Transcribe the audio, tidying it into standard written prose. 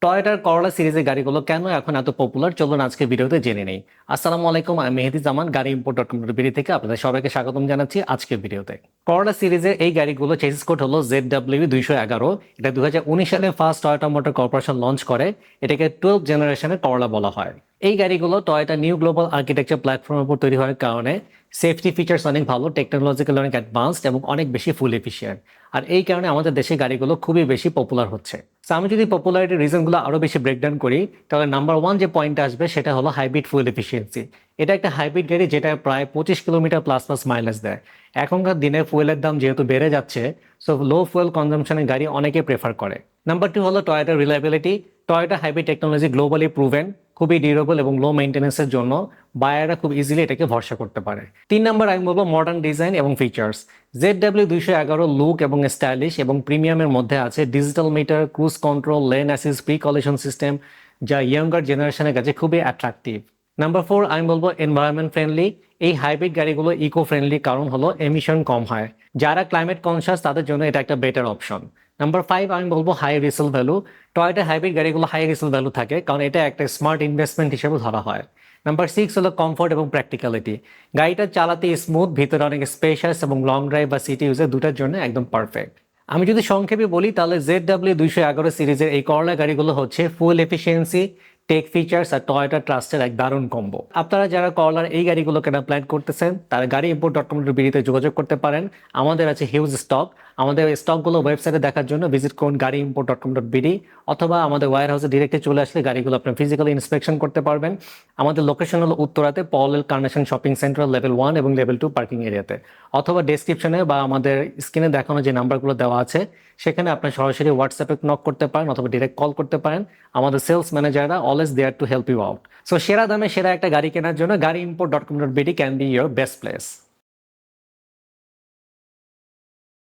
টয়োটার করলা সিরিজের গাড়িগুলো কেন এখন এত পপুলার, চলুন আজকে ভিডিওতে জেনে নেই। আসসালামু আলাইকুম, আমি মেহেদি জামান, গাড়ি ইম্পোর্ট ডট কম থেকে আপনাদের সবাইকে স্বাগতম জানাচ্ছি আজকের ভিডিওতে। করলা সিরিজের এই গাড়িগুলো চেসিস কোড হলো ZW211। এটা 2019 সালে first Toyota motor corporation launch করে। এটাকে 12th জেনারেশনের করলা বলা হয়। এই গাড়িগুলো টয়োটা নিউ গ্লোবাল আর্কিটেকচার প্ল্যাটফর্মের উপর তৈরি হওয়ার কারণে সেফটি ফিচার্স অনেক ভালো, টেকনোলজিক্যাল অনেক অ্যাডভান্সড এবং অনেক বেশি ফুল এফিশিয়েন্ট। আর এই কারণে আমাদের দেশে গাড়িগুলো খুবই বেশি পপুলার হচ্ছে। সো আমি যদি পপুলারিটির রিজনগুলো আরও বেশি ব্রেকডাউন করি, তাহলে নাম্বার 1 যে পয়েন্ট আসবে সেটা হলো হাইব্রিড ফুয়েল এফিসিয়েন্সি। এটা একটা হাইব্রিড গাড়ি যেটা প্রায় 25 কিলোমিটার প্লাস প্লাস মাইলেজ দেয়। এখনকার দিনে ফুয়েলের দাম যেহেতু বেড়ে যাচ্ছে, সো লো ফুয়েল কনজাম্পশনের গাড়ি অনেকে প্রেফার করে। নাম্বার 2 হলো টয়োটার reliability. Toyota hybrid technology globally proven, খুবই ডিউরেবল এবং লো মেইনটেন্যান্সের জন্য বায়াররা খুব ইজিলি এটাকে ভরসা করতে পারে। 3 নাম্বার আমি বলবো মডার্ন ডিজাইন এবং ফিচার্স। ZW211 লুক এবং স্টাইলিশ এবং প্রিমিয়ামের মধ্যে আছে digital meter, cruise control, lane assist, pre collision system, যা ইয়াঙ্গার জেনারেশনের কাছে খুবই অ্যাট্রাকটিভ। নাম্বার 4 আমি বলবো এনভায়রনমেন্ট ফ্রেন্ডলি। এই হাইব্রিড গাড়িগুলো ইকো ফ্রেন্ডলি, কারণ হলো এমিশন কম হয়। যারা ক্লাইমেট কনসিয়াস তাদের জন্য এটা একটা বেটার অপশন। নাম্বার 5 আমি বলবো high resale value. Toyota hybrid গাড়িগুলো হাই রিসেল ভ্যালু থাকে, কারণ এটা একটা স্মার্ট ইনভেস্টমেন্ট হিসেবে ধরা হয়। নাম্বার 6 হলো কমফোর্ট এবং প্র্যাকটিক্যালিটি। গাড়িটা চালাতে স্মুথ, ভিতরে অনেক স্পেশাস এবং লং ড্রাইভ বা সিটি ইউজের দুটার জন্য একদম পারফেক্ট। আমি যদি সংক্ষেপে বলি, তাহলে ZW211 সিরিজের এই করলা গাড়িগুলো হচ্ছে ফুল এফিসিয়েন্সি, টেক ফিচার্স আর টয়োটা ট্রাস্টের এক দারুণ কম্বো। আপনারা যারা করলার এই গাড়িগুলো কেনা প্ল্যান করতেছেন, তারা গাড়ি ইম্পোর্ট ডট কম বিডিতে যোগাযোগ করতে পারেন। আমাদের আছে হিউজ স্টক। আমাদের স্টকগুলো ওয়েবসাইটে দেখার জন্য ভিজিট করুন গাড়ি ইম্পোর্ট ডট কম বিডি, অথবা আমাদের ওয়্যার হাউসে ডিরেক্টলি চলে আসলে গাড়িগুলো আপনি ফিজিক্যালি ইন্সপেকশন করতে পারবেন। আমাদের লোকেশন হলো উত্তরাতে পলেল কার্নেশন শপিং সেন্টার লেভেল 1 এবং লেভেল 2 পার্কিং এরিয়াতে, অথবা ডেসক্রিপশনে বা আমাদের স্ক্রিনে দেখানো যে নাম্বারগুলো দেওয়া আছে সেখানে আপনি সরাসরি হোয়াটসঅ্যাপে নক করতে পারেন অথবা ডিরেক্ট কল করতে পারেন। আমাদের সেলস ম্যানেজাররা always there to help you out. So সেরা দামে সেরা একটা গাড়ি কেনার জন্য গাড়ি import dot com BD can be your best place.